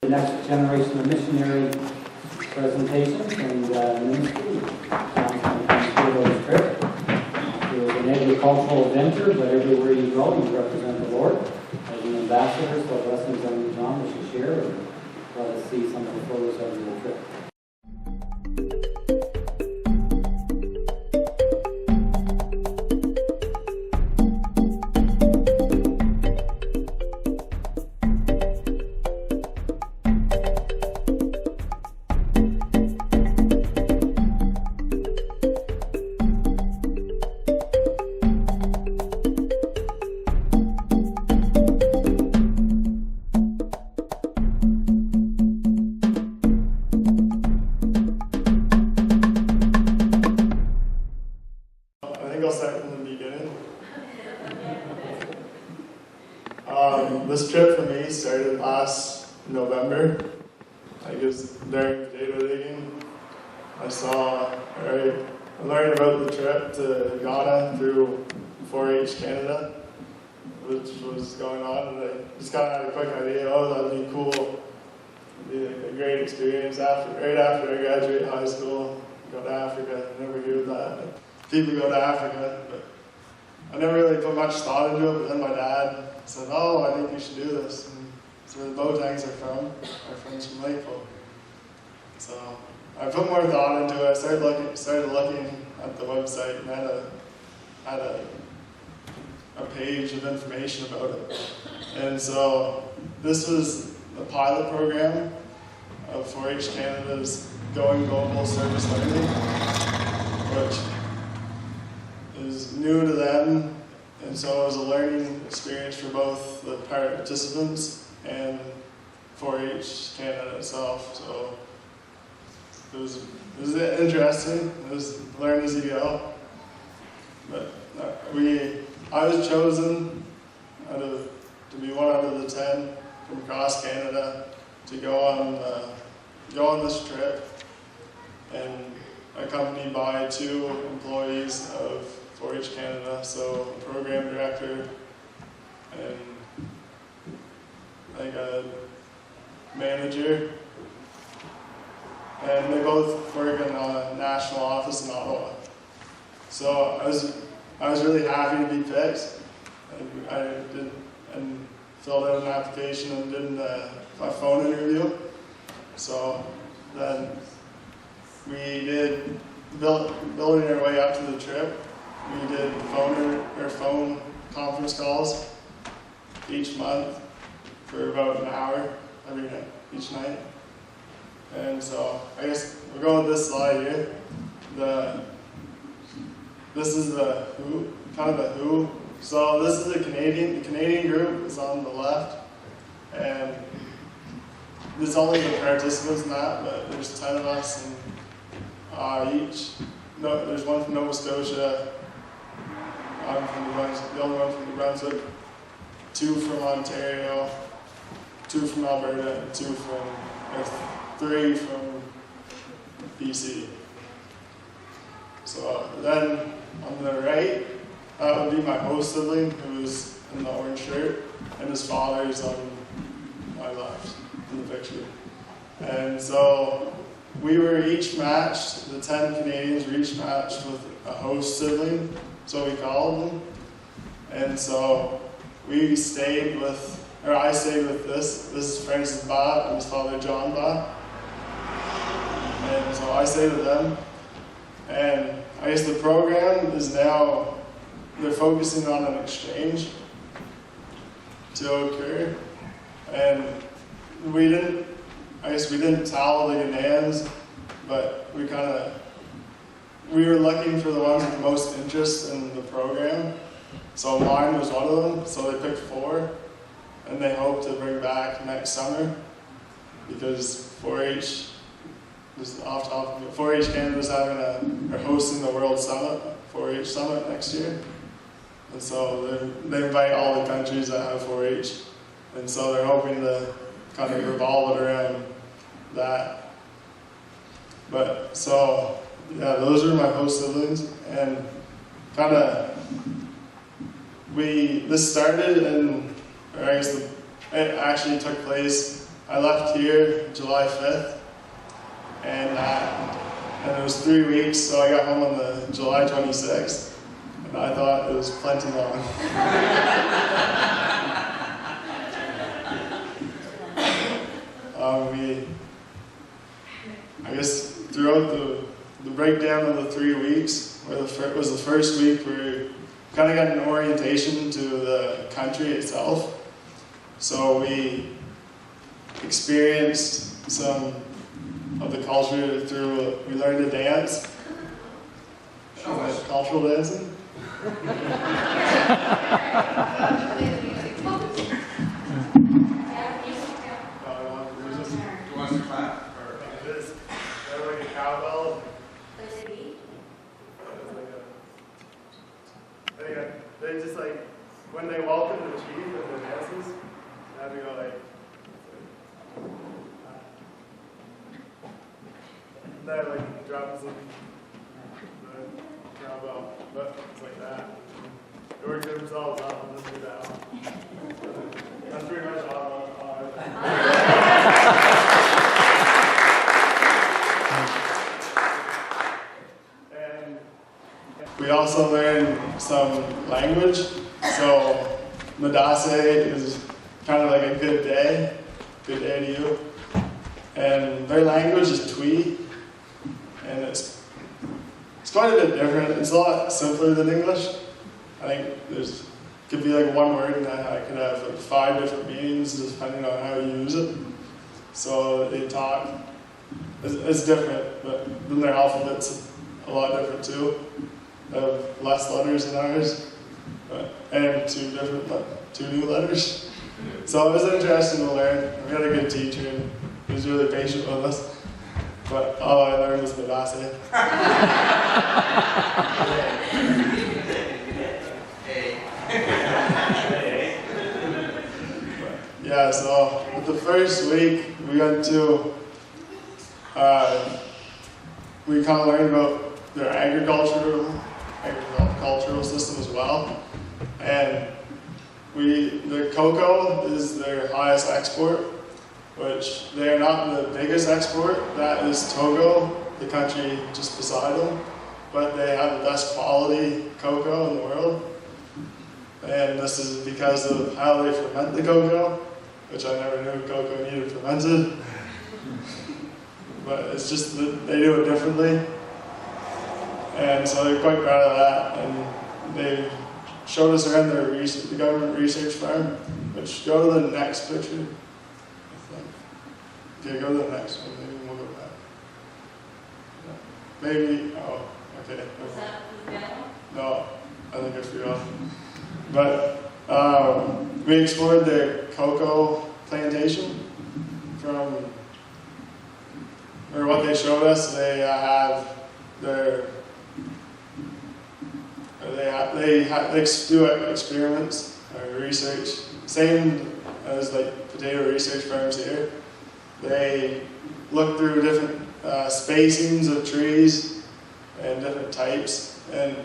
The next generation of missionary presentations and ministry. Those trip. It was an agricultural venture, but everywhere you go, you represent the Lord. As an ambassador, so blessings on you, John, that you share. And let us see some of the photos of your trip. I'll start from the beginning. This trip for me started last November. I guess during potato digging, I learned about the trip to Ghana through 4-H Canada, which was going on, and I just kind of had a quick idea, that'd be cool. It'd be a great experience right after I graduate high school, go to Africa. I never heard that. People go to Africa, but I never really put much thought into it, but then my dad said, I think you should do this. And that's where the Botangs are from. My friend's from Lakeville. So I put more thought into it. I started looking at the website and had a page of information about it. And so this was the pilot program of 4-H Canada's Going Global Service Learning, which is new to them, and so it was a learning experience for both the participants and 4-H Canada itself. So it was interesting. It was learn as you go. But I was chosen to be one out of the 10 from across Canada to go on this trip, and accompanied by 2 employees of 4-H Canada, so a program director and like a manager, and they both work in a national office in Ottawa. So I was really happy to be picked. I did and filled out an application and did a phone interview. So then we did building our way up to the trip. We did phone conference calls each month for about an hour every night, each night. And so I guess we'll go with this slide here. This is the who, kind of the who. So this is the Canadian group is on the left, and there's only the participants in that, but there's 10 of us, and each. No, there's one from Nova Scotia. I'm from the only one from New Brunswick, 2 from Ontario, 2 from Alberta, and 3 from BC. So then on the right, that would be my host sibling, who's in the orange shirt, and his father is on my left in the picture. And so we were each matched, the 10 Canadians were each matched with a host sibling, so we called them. And so I stayed with this is Francis Ba and his father John Ba. And so I stayed with them. And I guess the program is now, they're focusing on an exchange to occur. And we didn't tell the Ghanaians, but we were looking for the ones with the most interest in the program. So mine was one of them, so they picked 4, and they hope to bring back next summer, because 4-H, just off topic, 4-H Canada is are hosting the World Summit, 4-H Summit next year. And so they invite all the countries that have 4-H, and so they're hoping to kind of revolve it around that. But so, yeah, those are my host siblings, and this started in, or I guess it actually took place I left here July 5th, and it was 3 weeks, so I got home on the July 26th, and I thought it was plenty long. I guess throughout the breakdown of the 3 weeks, was the first week where we kind of got an orientation to the country itself. So we experienced some of the culture through, we learned to dance, cultural dancing. They just like, when they welcome the chief and the dances, they have to go like, that like drops in the cowbell, but it's like that. They work themselves up and just do that one. That's pretty much all And we also learned some language. So Madase is kind of like a good day to you. And their language is Twi, and it's quite a bit different. It's a lot simpler than English. I think could be like one word, and I could have like 5 different meanings depending on how you use it. So they talk. It's different, but then their alphabet's a lot different too. They have less letters than ours, and 2 new letters. So it was interesting to learn. We had a good teacher, and he was really patient with us. But all I learned was Madase. Yeah, so with the first week, we went to, we kind of learned about their agricultural system as well. And the cocoa is their highest export, which they are not the biggest export. That is Togo, the country just beside them. But they have the best quality cocoa in the world. And this is because of how they ferment the cocoa, which I never knew cocoa needed fermented. But it's just that they do it differently. And so they're quite proud of that. And they showed us around the government research farm, which go to the next picture. Okay, go to the next one. Maybe we'll go back. Maybe, oh, okay. Was that the yellow? No, I think I forgot. But we explored their cocoa plantation or what they showed us. They do experiments or research, same as like potato research farms here. They look through different spacings of trees and different types, and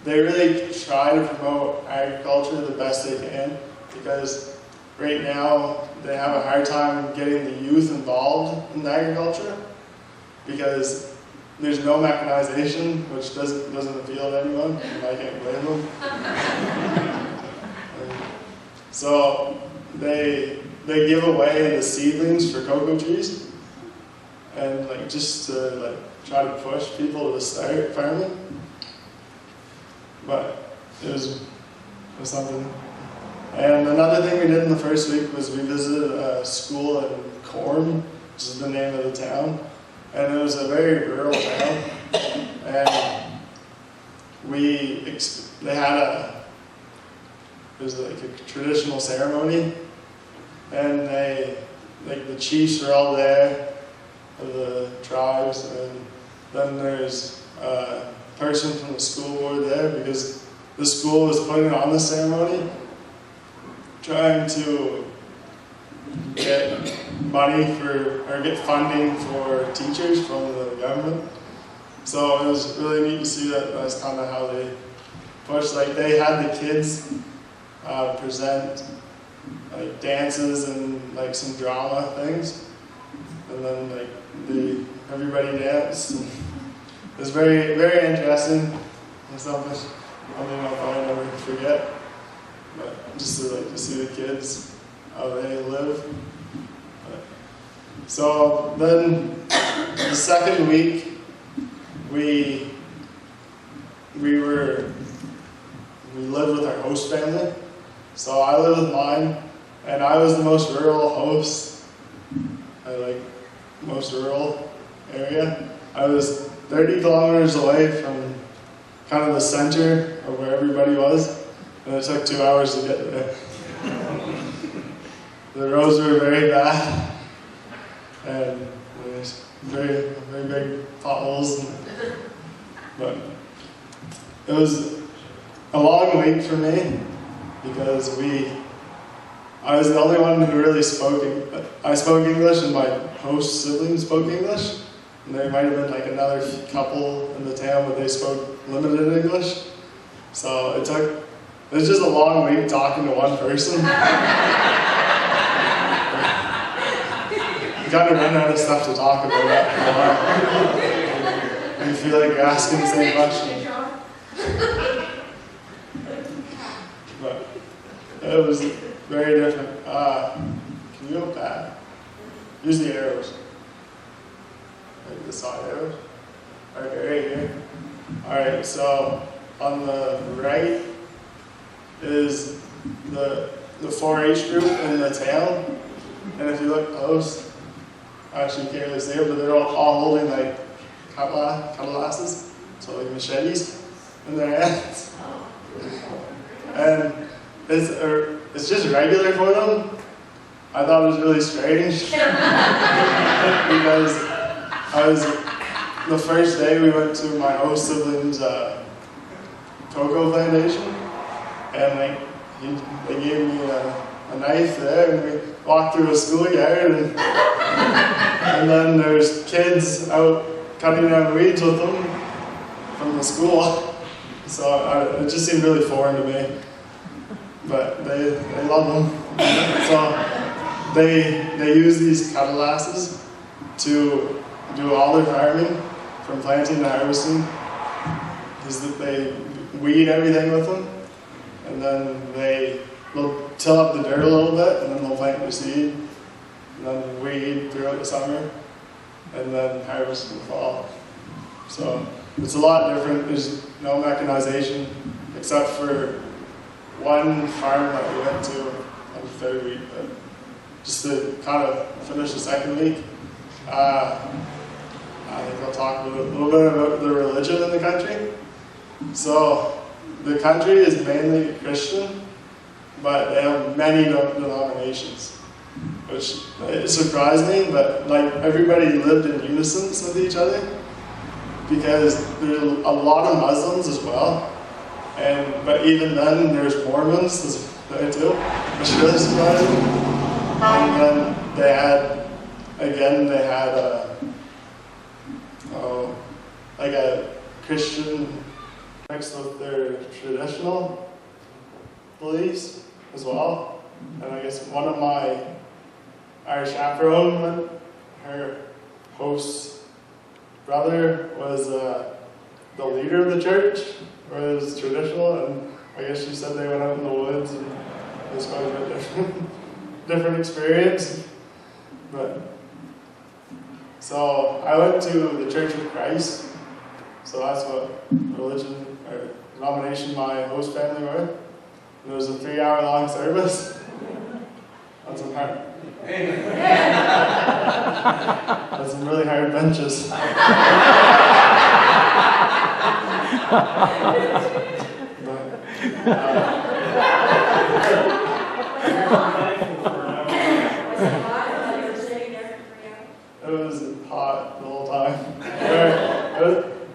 they really try to promote agriculture the best they can, because right now they have a hard time getting the youth involved in agriculture because there's no mechanization, which doesn't appeal to anyone, and I can't blame them. So they give away the seedlings for cocoa trees, and like just to try to push people to start farming. But it was something. And another thing we did in the first week was we visited a school in Corm, which is the name of the town. And it was a very rural town. And they had it was like a traditional ceremony. And the chiefs were all there, of the tribes, and then there's a person from the school board there, because the school was putting on the ceremony, trying to get money or get funding for teachers from the government. So it was really neat to see that. That's kind of how they pushed. Like they had the kids present like dances and like some drama things, and then like everybody danced. And it was very, very interesting and something I'll probably never forget. But just to see the kids, how they live. So then the second week, we lived with our host family. So I lived with mine, and I was the most rural host. Most rural area. I was 30 kilometers away from kind of the center of where everybody was, and it took 2 hours to get there. The roads were very bad, and there's very, very big potholes. But it was a long week for me because I was the only one who really spoke. I spoke English, and my host siblings spoke English. And there might have been like another couple in the town, but they spoke limited English. So it was just a long week talking to one person. You kind of run out of stuff to talk about after a while. You feel like you're asking the same question. But it was very different. Can you go back? Use the arrows. Like the side arrows. Alright, right here. Alright, so on the right is the 4-H group in the town. And if you look close, actually you can't really see it, but they're all holding like cutlasses, so like machetes in their hands. And it's just regular for them. I thought it was really strange because the first day we went to my host siblings' cocoa plantation, and they gave me a knife there, and we walked through a schoolyard, and then there's kids out cutting down weeds with them from the school. So it just seemed really foreign to me, but they love them. So they use these cutlasses to do all their farming, from planting to harvesting. They weed everything with them, and then they'll till up the dirt a little bit, and then they'll plant their seed, and then weed throughout the summer, and then harvest in the fall. So it's a lot different. There's no mechanization, except for one farm that we went to on the third week. But just to kind of finish the second week, I think I'll talk a little bit about the religion in the country. So the country is mainly Christian, but they have many denominations, which it surprised me, but like everybody lived in unison with each other, because there's a lot of Muslims as well, but even then there's Mormons there too, which is really surprising. And then they had like a Christian mixed with their traditional beliefs as well. And I guess one of our chaperone, her host's brother was the leader of the church, or it was traditional, and I guess she said they went out in the woods, and it was quite a bit different experience. So I went to the Church of Christ, so that's what religion or denomination my host family were. And it was a 3-hour-long service on some hard, on some really hard benches. It was hot the whole time.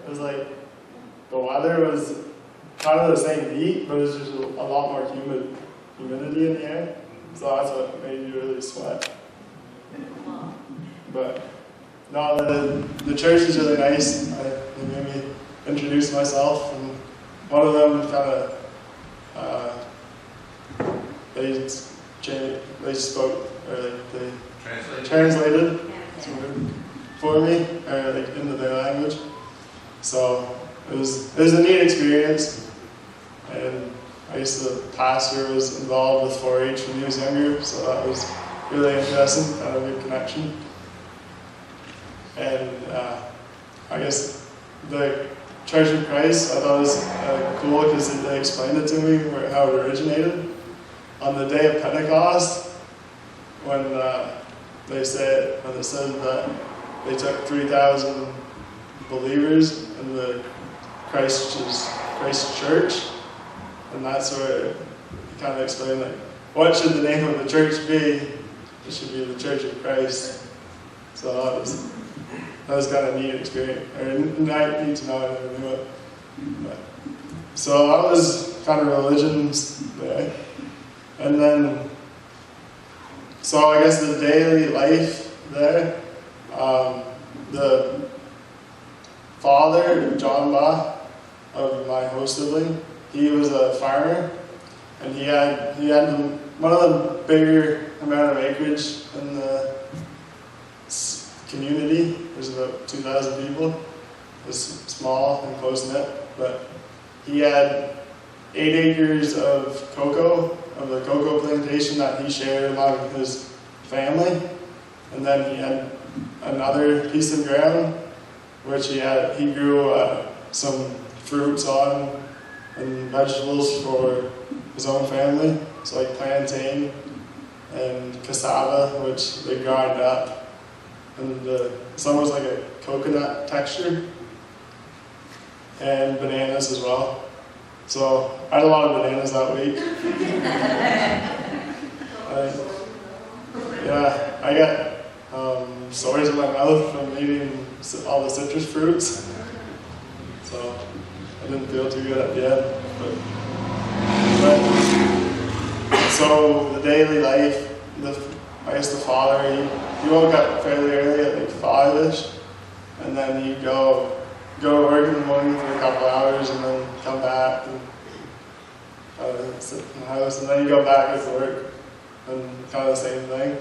It was like, the weather was kind of the same heat, but it was just a lot more humidity in the air. So that's what made you really sweat. But no, the church is really nice. They made me introduce myself, and one of them kind of, they spoke, or like they translated for me, or like into their language. So it was a neat experience, and I guess the pastor was involved with 4-H when he was younger, so that was really interesting, kind of a good connection. And I guess the Church of Christ, I thought it was cool because they explained it to me how it originated. On the day of Pentecost, when it said that they took 3,000 believers in the Christ Church, and that's where it kind of explained, like, what should the name of the church be? It should be the Church of Christ. So that was kind of a neat experience, or neat to know. I never knew it. So that was kind of religions there. And then, so I guess the daily life there, the father, John Ba, of my host sibling, he was a farmer, and he had one of the bigger amount of acreage in the community. There's about 2,000 people. It was small and close-knit, but he had 8 acres of cocoa, of the cocoa plantation that he shared among his family. And then he had another piece of ground which he grew some fruits on and vegetables for his own family. So like plantain and cassava, which they grind up. And some was like a coconut texture. And bananas as well. So I had a lot of bananas that week. I got sores in my mouth from eating all the citrus fruits. So I didn't feel too good at the end. But so the daily life, I guess the father, he woke up fairly early at like 5-ish, and then he'd go to work in the morning for a couple hours, and then come back and sit in the house, and then he'd go back to work, and kind of the same thing.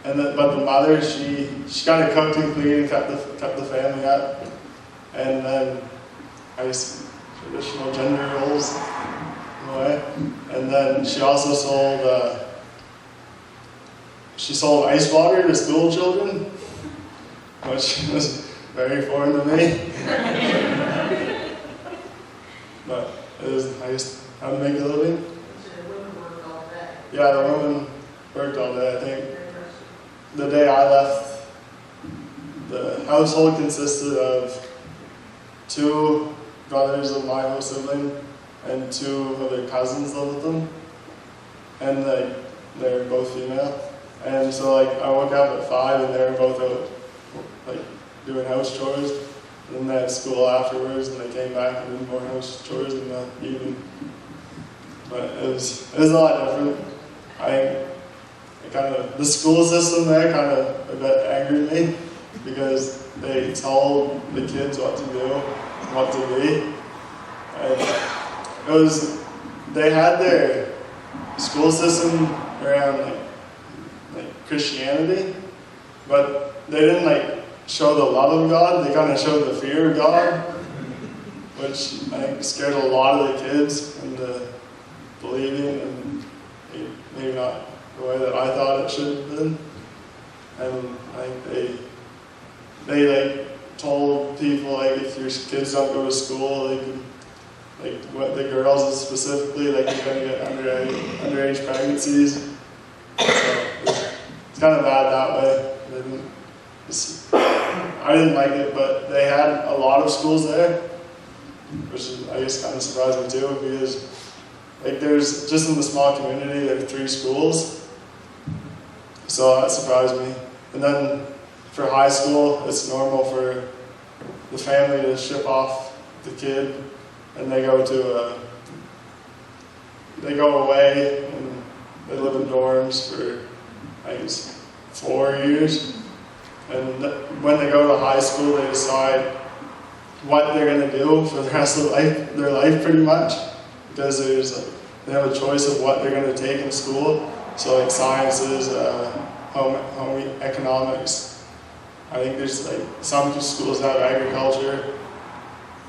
But the mother, she kind of cooked and cleaned and kept the family up, and then I guess traditional gender roles in a way. And then she also sold ice water to school children, which was very foreign to me. But it was, I guess, how to make a living. So the women worked all day. Yeah, the women worked all day, I think. The day I left, the household consisted of 2 brothers of my host sibling and 2 of their cousins lived with them. And they're both female. And so I woke up at 5 and they were both out doing house chores. And then they had school afterwards and they came back and did more house chores in the evening. But it was a lot different. The school system there kind of a bit angered me because they told the kids what to do, what to be. And they had their school system around like Christianity, but they didn't show the love of God. They kind of showed the fear of God, which I think scared a lot of the kids into believing, and maybe not the way that I thought it should have been. And I think they told people if your kids don't go to school, they can, what the girls specifically, they're going to get underage pregnancies. So it's kind of bad that way. I didn't like it, but they had a lot of schools there, which is, I guess, kind of surprised me too, because there's just in the small community there are 3 schools. So that surprised me. And then for high school, it's normal for the family to ship off the kid, and they go away and they live in dorms for, I guess, 4 years. And when they go to high school, they decide what they're going to do for the rest of their life, pretty much, because they have a choice of what they're going to take in school. So like sciences, home economics. I think there's like some schools have agriculture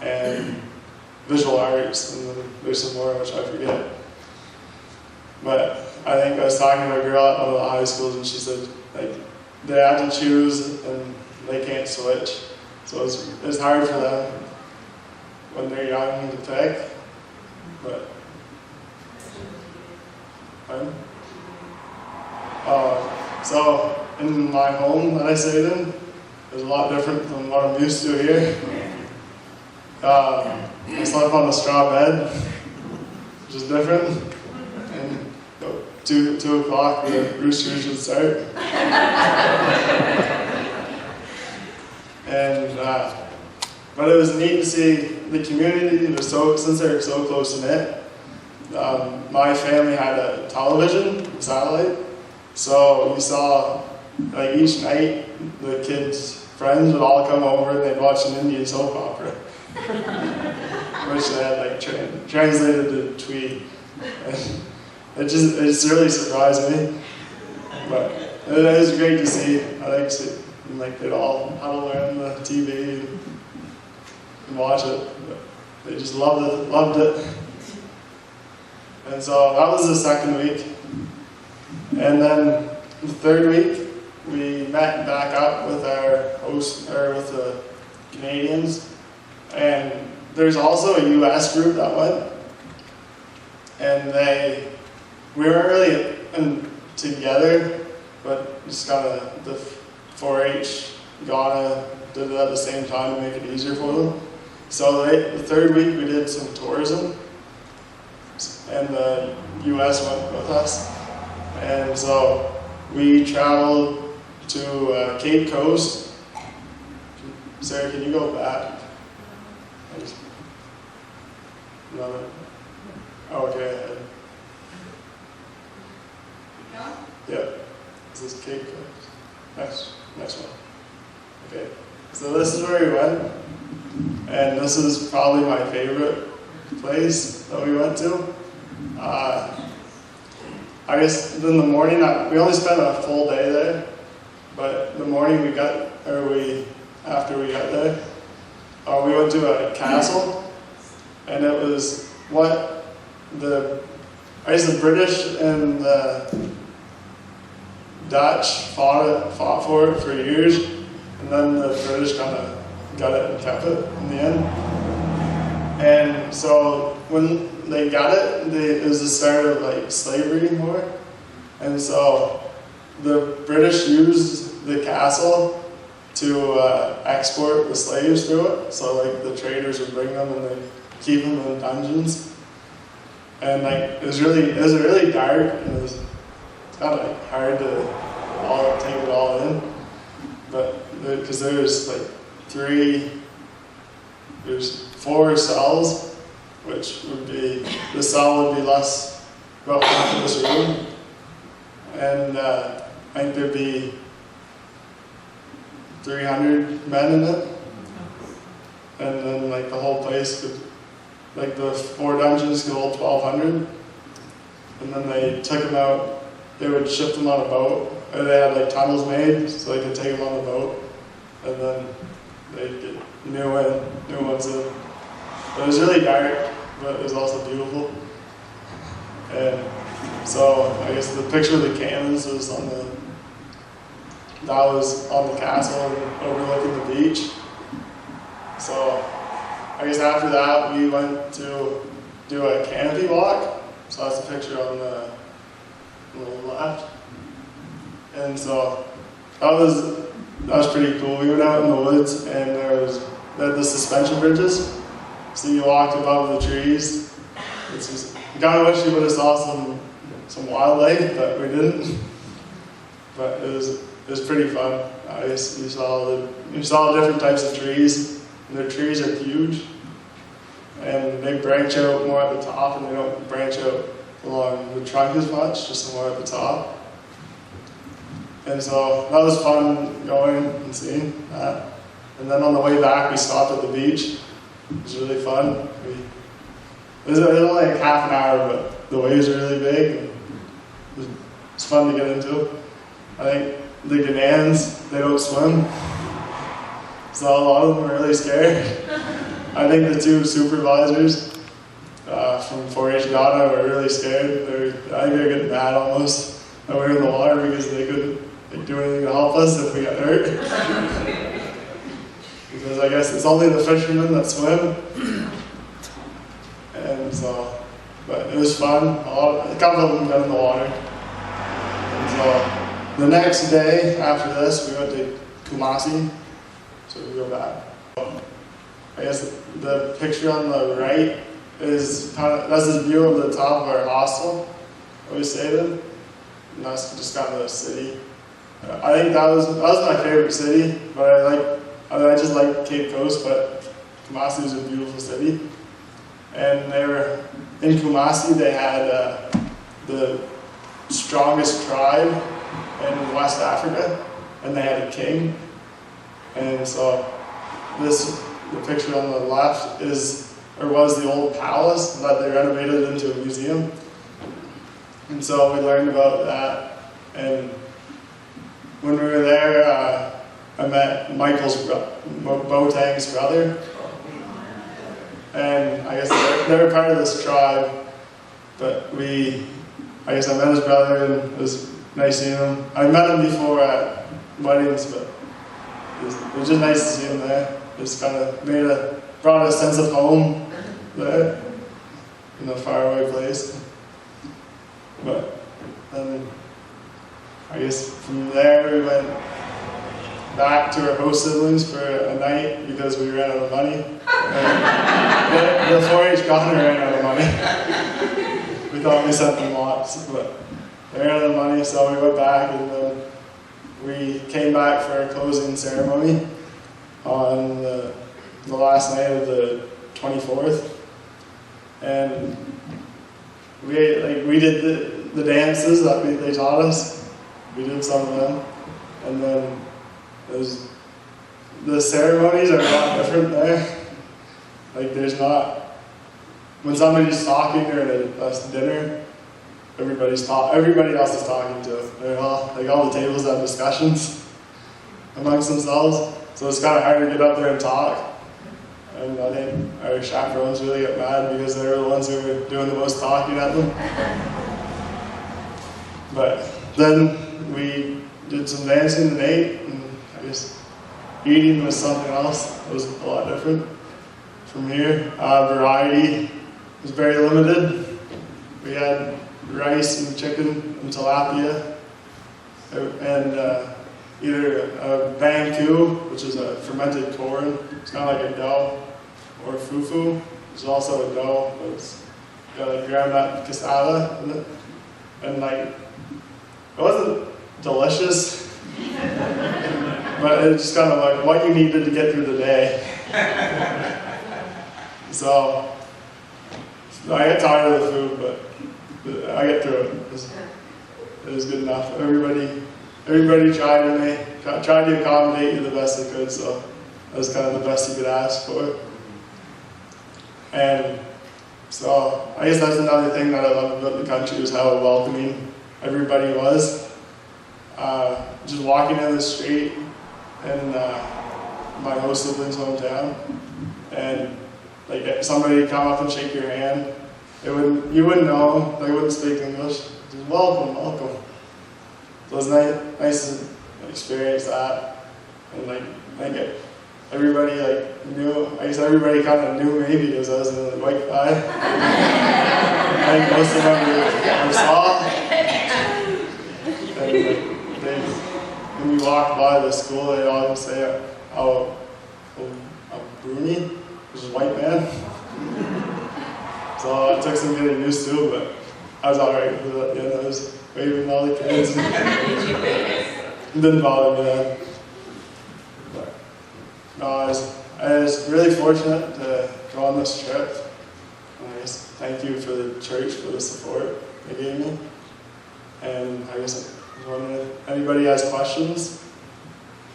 and visual arts, and then there's some more which I forget. But I think I was talking to a girl at one of the high schools, and she said like they have to choose and they can't switch. So it's hard for them when they're young to pick. But so in my home that I stayed in, it's a lot different than what I'm used to here. I slept on a straw bed, which is different. And 2 o'clock, the roosters would start. And but it was neat to see the community. It was since they're so close knit. My family had a television, satellite, so we saw like each night the kids' friends would all come over and they'd watch an Indian soap opera, which they had like translated to Twi. It's really surprised me, but it was great to see. I like to see, like they'd all huddle around the TV and watch it. But they just loved it. And so that was the second week. And then the third week, we met back up with our host, or with the Canadians. And there's also a US group that went. And we weren't really together, but just kind of the 4-H Ghana did it at the same time to make it easier for them. So the third week we did some tourism, and the US went with us. And so we traveled to Cape Coast. Sarah, can you go back? Another. Oh, okay. Yep. This is Cape Coast. Next one. Okay. So this is where we went. And this is probably my favorite place that we went to. I guess in the morning, we only spent a full day there, but the morning after we got there, we went to a castle, and it was what the British and the Dutch fought for it for years, and then the British kind of got it and kept it in the end. And so when they got it, it was the start of like slavery more. And so the British used the castle to export the slaves through it. So like the traders would bring them and they'd keep them in dungeons. And like it was really dark, and it's kind of like hard to take it all in. But because there's 4 cells, which would be, the cell would be about half of this room. And I think there'd be 300 men in it. And then like the whole place could, like the 4 dungeons could hold 1,200. And then they took them out, they would ship them on a boat. Or they had like tunnels made so they could take them on the boat. And then they'd get new ones in. But it was really dark, but it was also beautiful. And so I guess the picture of the cannons was on the castle and overlooking the beach. So I guess after that we went to do a canopy walk. So that's a picture on the left. And so that was pretty cool. We went out in the woods, and they had the suspension bridges. So you walked above the trees. I kind of wish you would have saw some wildlife, but we didn't. But it was pretty fun. You saw different types of trees, and their trees are huge, and they branch out more at the top, and they don't branch out along the trunk as much, just more at the top. And so that was fun going and seeing that. And then on the way back, we stopped at the beach. It was really fun. It was only like half an hour, but the waves were really big. And it was it's fun to get into. I think the Ghanaians, they don't swim, so a lot of them are really scared. I think the two supervisors from 4-H Ghana were really scared. I think they were getting mad almost that we were in the water because they couldn't do anything to help us if we got hurt. Because I guess it's only the fishermen that swim. And so, but it was fun. A couple of them got in the water. And so, the next day after this, we went to Kumasi. So we go back. I guess the picture on the right is that's a view of the top of our hostel that we stayed in. And that's just kind of the city. I think that was my favorite city, but I just like Cape Coast, but Kumasi is a beautiful city. And they were in Kumasi. They had the strongest tribe in West Africa, and they had a king. And so the picture on the left was the old palace that they renovated into a museum. And so we learned about that. And when we were there, I met Boateng's brother. And I guess they were part of this tribe, but I guess I met his brother and it was nice seeing him. I met him before at weddings, but it was just nice to see him there. Just kind of brought a sense of home there in a faraway place. But then I guess from there we went back to our host siblings for a night because we ran out of money. The 4-H Ghana ran out of money. We thought we sent them lots, but they ran out of money, so we went back and then we came back for our closing ceremony on the last night of the 24th. And we did the dances that they taught us. We did some of them. And then the ceremonies are a lot different there. Like there's not, when somebody's talking or at a dinner, everybody else is talking to. All the tables have discussions amongst themselves. So it's kind of hard to get up there and talk. And I think our chaperones really get mad because they were the ones who were doing the most talking at them. But then we did some dancing and ate, and I guess eating was something else. It was a lot different from here. Variety was very limited. We had rice and chicken and tilapia, and either a banku, which is a fermented corn. It's kind of like a dough, or fufu, which is also a dough, but it's got like ground nut cassava in it. And it wasn't delicious, but it's just kind of like what you needed to get through the day. So I get tired of the food, but I get through it. It was good enough. Everybody tried to accommodate you the best they could, so that was kind of the best you could ask for. And so I guess that's another thing that I love about the country was how welcoming everybody was. Just walking down the street in my host siblings' hometown, and like somebody come up and shake your hand, you wouldn't know, they wouldn't speak English. Just welcome. So it was nice to experience that, and I think everybody knew. I guess everybody kind of knew me because I was a white guy. I think most of them were saw. And when we walked by the school, they always say, "Oh, Bruni," which is white man. So it took some getting used to, but I was alright with it. Yeah, I was waving all the kids. It didn't bother me then. But no, I was really fortunate to go on this trip. And I guess thank you for the church for the support they gave me. And I guess I was wondering if anybody has questions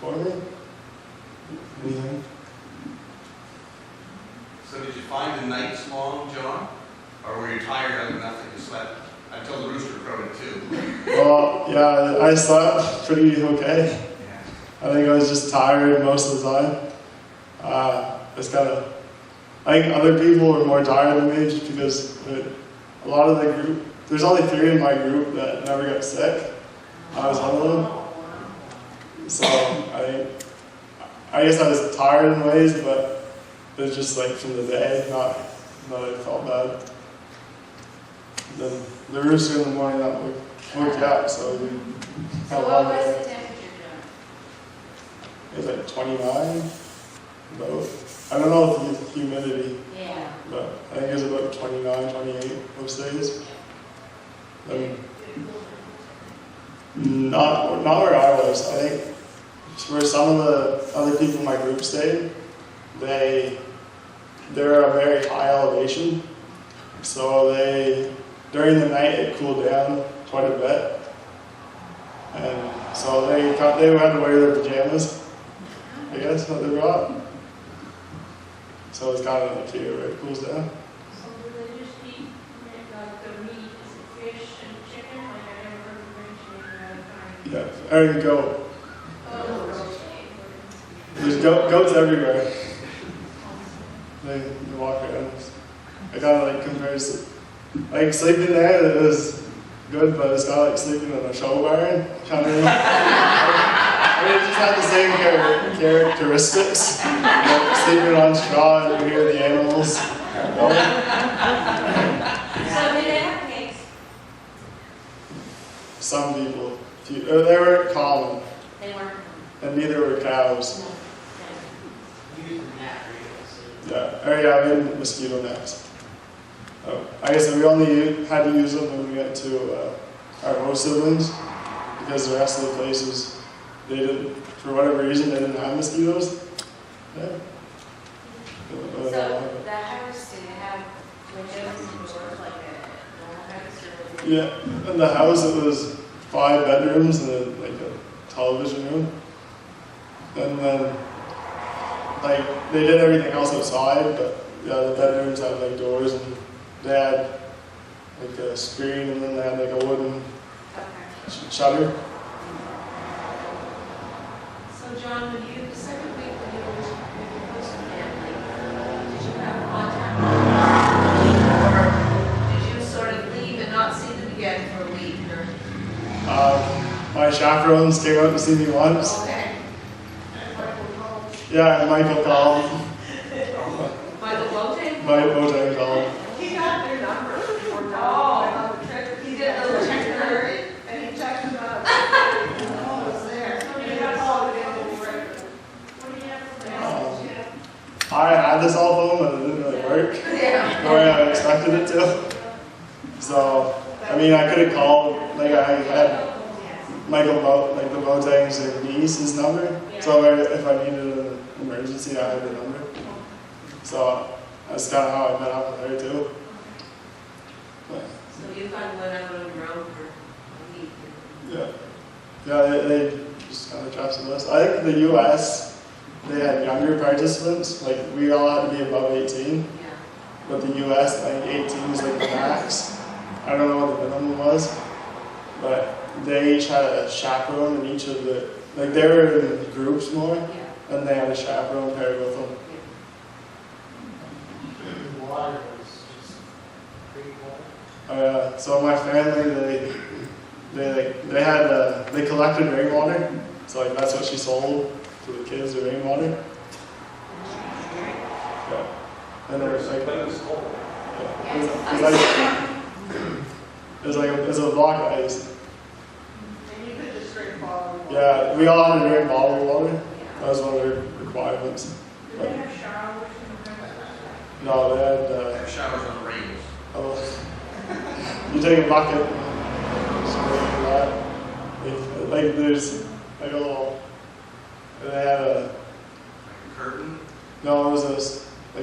for me? Anything? So did you find the nights long, John? Or were you tired enough that you slept until the rooster crowed at 2. Well, yeah, I slept pretty okay. Yeah. I think I was just tired most of the time. It's kind of, I think other people were more tired than me just because a lot of the group, there's only 3 in my group that never got sick. I was one of them. So I guess I was tired in ways, but it was just like from the day, not that I felt bad. Then the rooster in the morning that woke up, so we So had a what long was day. the temperature, It was like 29, about. I don't know if the humidity, John? Yeah. but I think it was about 29, 28 most days. Not where I was. I think where some of the other people in my group stayed, they're a very high elevation, so during the night it cooled down quite a bit, and so they had to wear their pajamas, I guess, what they brought. So it's kind of up to you where it cools down. So do they just eat like the meat, is it fish and chicken? Like I never heard of mentioning Yeah, and goat. There's goats everywhere. They walk around. I kind of like compares it. Like sleeping there, it was good, but it's kind of like sleeping in a show barn. Kind of. I mean, it just had the same characteristics. Like sleeping on straw and you hear the animals. So did they have pigs? Some people. They weren't common, They weren't. and neither were cows. No. Yeah, we had mosquito nets. I guess we only had to use them when we went to our host siblings, because the rest of the places, they didn't, for whatever reason, they didn't have mosquitoes. Yeah. So the house, did it have windows and doors like a normal house or was it? Yeah, in the house it was 5 bedrooms and like a television room. And then, like, they did everything else outside, but yeah, the bedrooms had like doors and they had like a screen and then they had like a wooden Okay. shutter. So John, when you, the second week when you were with your host family, did you have contact with them? Or did you sort of leave and not see them again for a week or? My chaperones came out to see me once. Okay. Yeah, and Michael called. Michael Bote? My Botang called. He got their number. Oh. He did a little check number and he checked them out. Oh, it's there. What do you have I had the cell phone, but it didn't really work Yeah. the way I expected it to. So, I mean, I could have called, like I had Michael, like the Botang's niece's number. So if I needed an emergency, I had the number. So that's kind of how I met up with her too. But, So you kind of went out on your own for a week? yeah, they just kind of trusted us. I think the U.S. they had younger participants. Like we all had to be above 18, Yeah. but the U.S. like 18 is like the max. I don't know what the minimum was, but they each had a chaperone in each of the. Like they were in groups more, Yeah. and they had a chaperone paired with them. Water was just pretty cold. So my family, they collected rainwater, so like that's what she sold to the kids, the rainwater. Yeah, and there was like, It was cold. yeah, it was a block of ice. And you could just drink bottled water. Yeah, we all had to drink bottled water. That was one of the requirements. Do they have showers and No, they had. Their showers on the rails. You take a bucket, spray it that. Like there's like a little. They had a. Like a curtain. No, it was a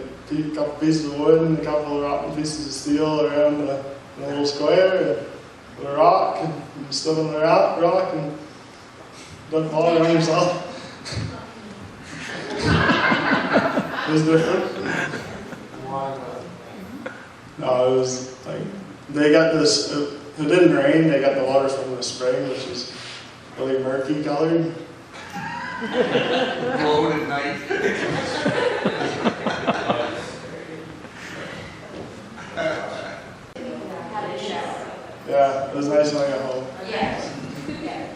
couple pieces of wood and a couple of rotten pieces of steel around a little square and a rock, and you stood on the rock and dunked water on yourself. It was different. Water. No, it was like they got this. if it didn't rain, they got the water from the spring, which is really murky colored. Glowing at night. How did it shower? Yeah, it was nice when I got home. Yes. Yeah.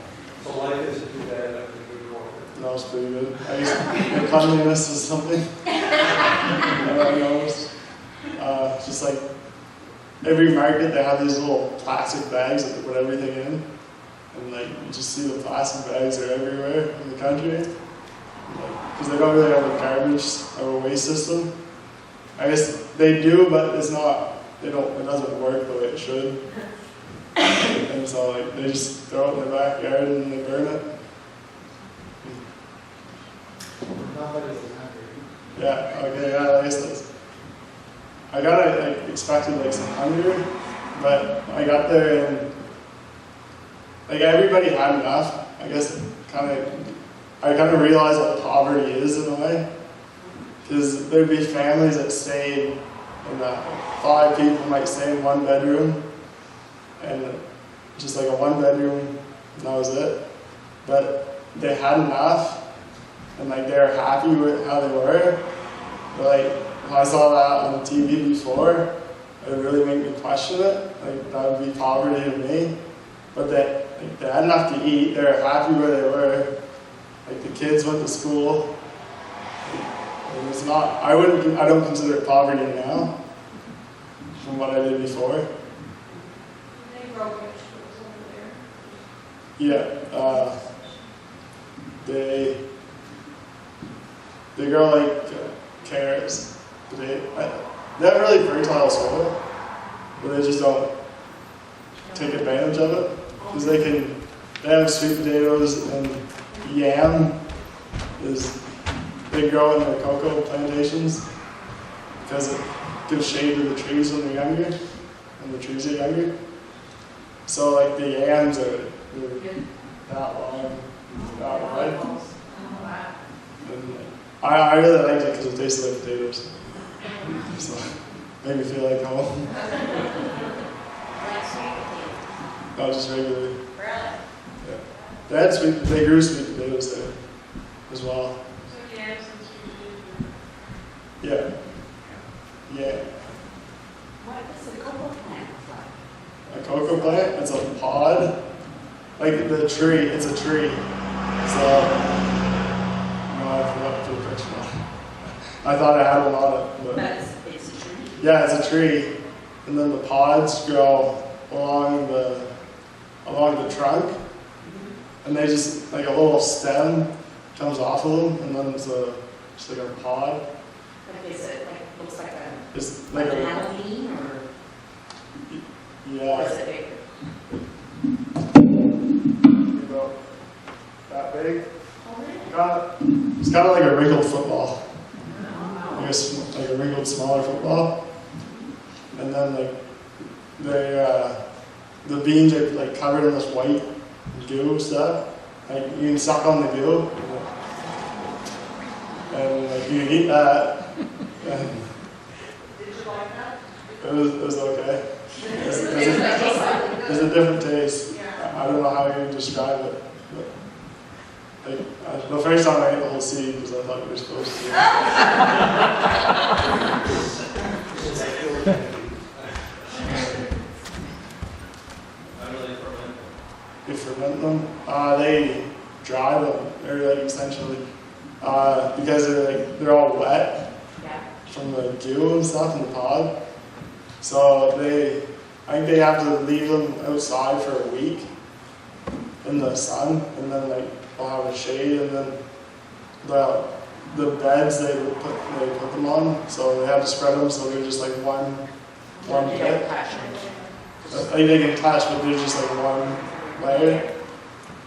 So life isn't too bad after good water. That was pretty good. I used the cleanliness is something. Everyone knows. Just like every market, they have these little plastic bags that they put everything in. And like, you just see the plastic bags are everywhere in the country. Because they don't really have a garbage or a waste system. I guess they do, but it's not, it doesn't work the way it should. And so like, they just throw it in their backyard and they burn it. Nobody's hungry. Yeah, okay, yeah, I guess that's. I expected like some hunger, but I got there and like everybody had enough. I guess I kind of realized what poverty is in a way, because there'd be families that stayed in 5 people might stay in 1 bedroom, and just like a 1 bedroom, and that was it. But they had enough. And like they're happy with how they were. But like if I saw that on TV before, it would really make me question it. Like that would be poverty to me. But they had enough to eat. They were happy where they were. Like the kids went to school. And it's not. I don't consider it poverty now. From what I did before. They grow vegetables over there. Yeah. They grow like carrots, they have really fertile soil, but they just don't take advantage of it. Because they have sweet potatoes and yam they grow in their cocoa plantations because it gives shade to the trees when they're younger, and the trees are younger. So like the yams are that long, that wide. And I really liked it because it tasted like potatoes. So it made me feel like home. Like sweet potato. Not just regular. Really? Yeah. They grew sweet potatoes there as well. So yams and sweet potatoes. Yeah. Yeah. What does the cocoa plant look like? A cocoa plant, it's a pod. Like the tree, it's a tree. So no, I forgot to put a picture on it. I thought I had one on it, but But it's a tree. yeah, it's a tree. And then the pods grow along the trunk. And they just, like a little stem comes off of them, and then it's just like a pod. Like is it like, looks like a, It's like like an a, Halloween or is yeah, it bigger? about that big. Oh, really? It's kind of like a wrinkled football. Like a wrinkled smaller football. And then like the beans are like covered in this white goo stuff. Like you can suck on the goo. And like you can eat that. And Did you like that? it was okay. It's a different taste. Yeah. I don't know how you describe it. But like, the first time I ate the whole seed because I thought we were supposed to. They ferment them. They dry them. They're like essentially because they're all wet Yeah. from the goo and stuff in the pod. So I think they have to leave them outside for a week in the sun, and then like they'll have a shade, and then the beds they put them on. So they have to spread them so they're just like one They pit. don't touch it. Like they can touch, but they're just like one layer.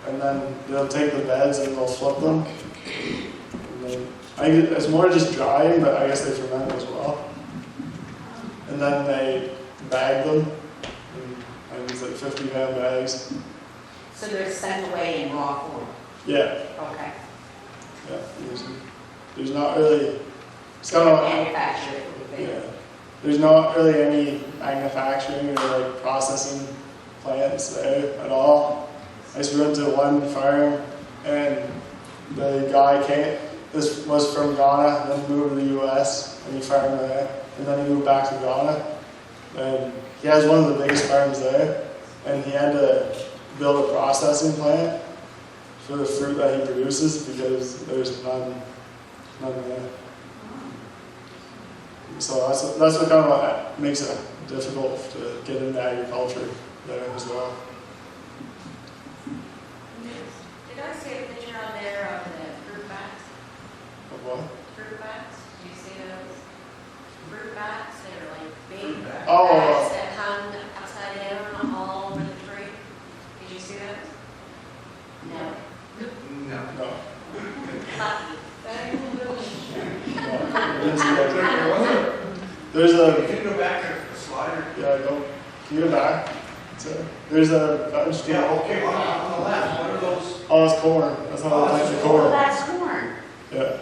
And then they'll take the beds and they'll flip them. And then, I think it's more just drying, but I guess they ferment as well. And then they bag them. And it's like 50-pound bags. So they're sent away in raw form. Yeah, Okay. yeah. There's not really. It's kind of Manufactured it would be. yeah. There's not really any manufacturing or like processing plants there at all. I just went to one farm, and the guy this was from Ghana, then moved to the U.S., and he farmed there, and then he moved back to Ghana. And he has one of the biggest farms there, and he had to build a processing plant for the fruit that he produces because there's none there. So that's what kind of makes it difficult to get into agriculture there as well. Did I see a picture on there of the fruit bats? Of what? Fruit bats? Do you see those? Fruit bats that are like big Oh. bats that hung upside down all over the tree. Did you see those? No. No. No. Lucky. I didn't see that. There's Can you go back to the slider? can you go back? There's a vegetable. Yeah, okay, on the left, what are those? Oh, it's corn. That's how they plant the Oh, corn. that's corn. Yeah.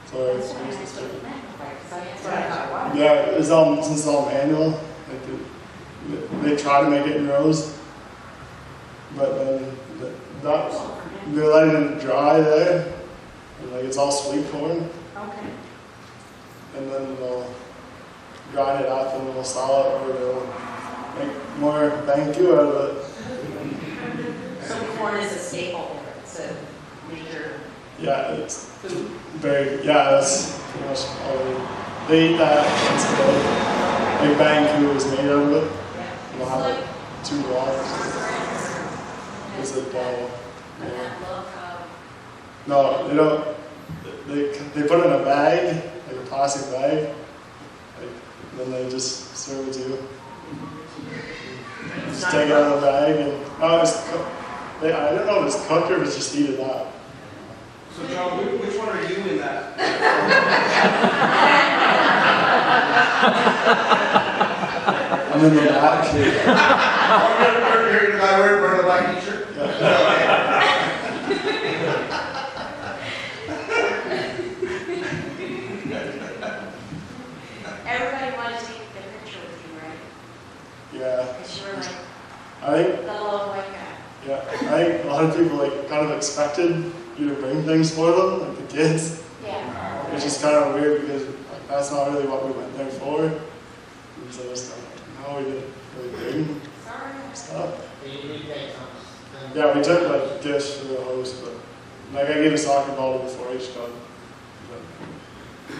So That's it's what I was just looking at, because that's what I thought. yeah, since it's all manual, they try to make it in rows, but then they're letting it dry there, and like it's all sweet corn, Okay. and then they'll grind it up and they'll sell it, or they'll make more thank you out of it. So corn is a staple there. It's a major. Yeah, it's that's pretty much all they eat that. Like Banku is made out of it. They'll have like 2 logs. It's a dough. And that look of. No, they don't. They put it in a bag, like a plastic bag. Then they just serve it to you. Just take it out of the bag and it's cooked. I don't know if it's cooked or if it's just heated up. So John, which one are you in that? I'm in the back. You're the guy wearing the black t-shirt? Everybody wanted to take the picture with you, right? Yeah. Because you were like I think the little white guy. Yeah, I think a lot of people like kind of expected you to bring things for them, like the kids, Yeah. which is kind of weird because like, that's not really what we went there for. And so it's kind of like, no, we didn't really bring Sorry. stuff. You need to take some. Yeah, we took like gifts for the host, but like I gave a soccer ball to the 4-H club. But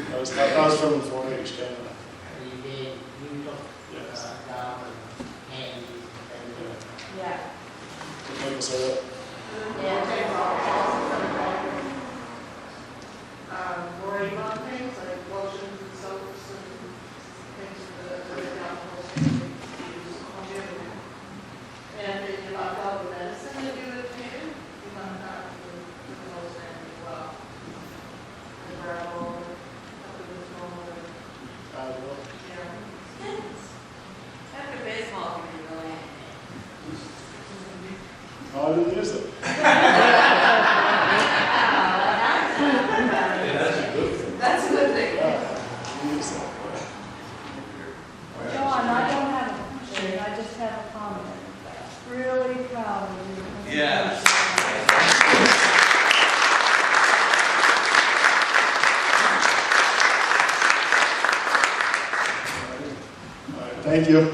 that was from the 4-H Canada. You did, you took, Yes. down and hands and Yeah. Maple syrup. Worrying about things like lotions and soaps and things that are alcohols to use on gym. And if you lock out the medicine that you would take, you might not do those things as well. And gravel, up in the normal, I don't know. yeah. After baseball can be really. No, I didn't use it. That's a good thing. Yeah, I didn't use it. John, I don't have a question, I just have a comment. Really proud of you. Yes. All right, thank you.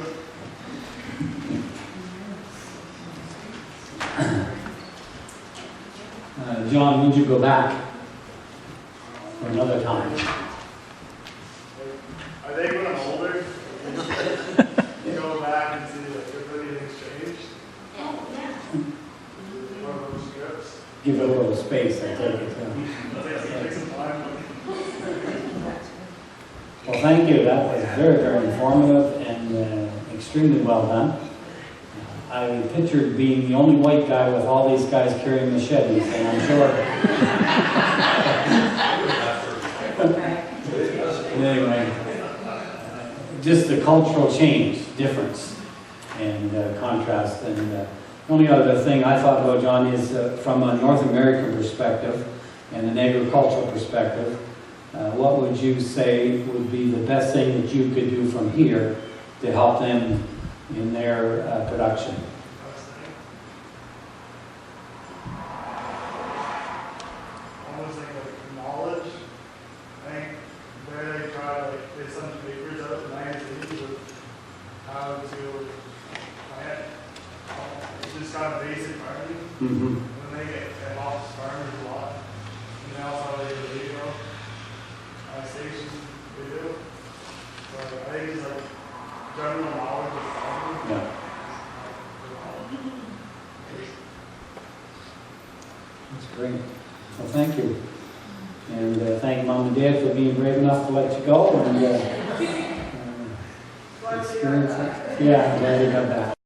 John, would you go back for another time? I think when I'm older, you go back and see like if anything's changed. Oh, yeah. One of those strips. Give it a little space, I take it. Take some time. Well, thank you. That was very, very informative and extremely well done. I pictured being the only white guy with all these guys carrying machetes, and I'm sure. Anyway, just the cultural change, difference, and contrast. And the only other thing I thought about, John, is from a North American perspective and an agricultural perspective, what would you say would be the best thing that you could do from here to help them in their production. Almost like knowledge. I think where they try to get some papers out in magazines of how to plant. It's just kind of basic farming. Mm-hmm. When they get off farmers a lot. And then also they do radio stations they do. So I think it's like general knowledge of farming. Yeah. That's great. Well, thank you. And thank Mom and Dad for being brave enough to let you go and experience it. Yeah, I'm glad you got that.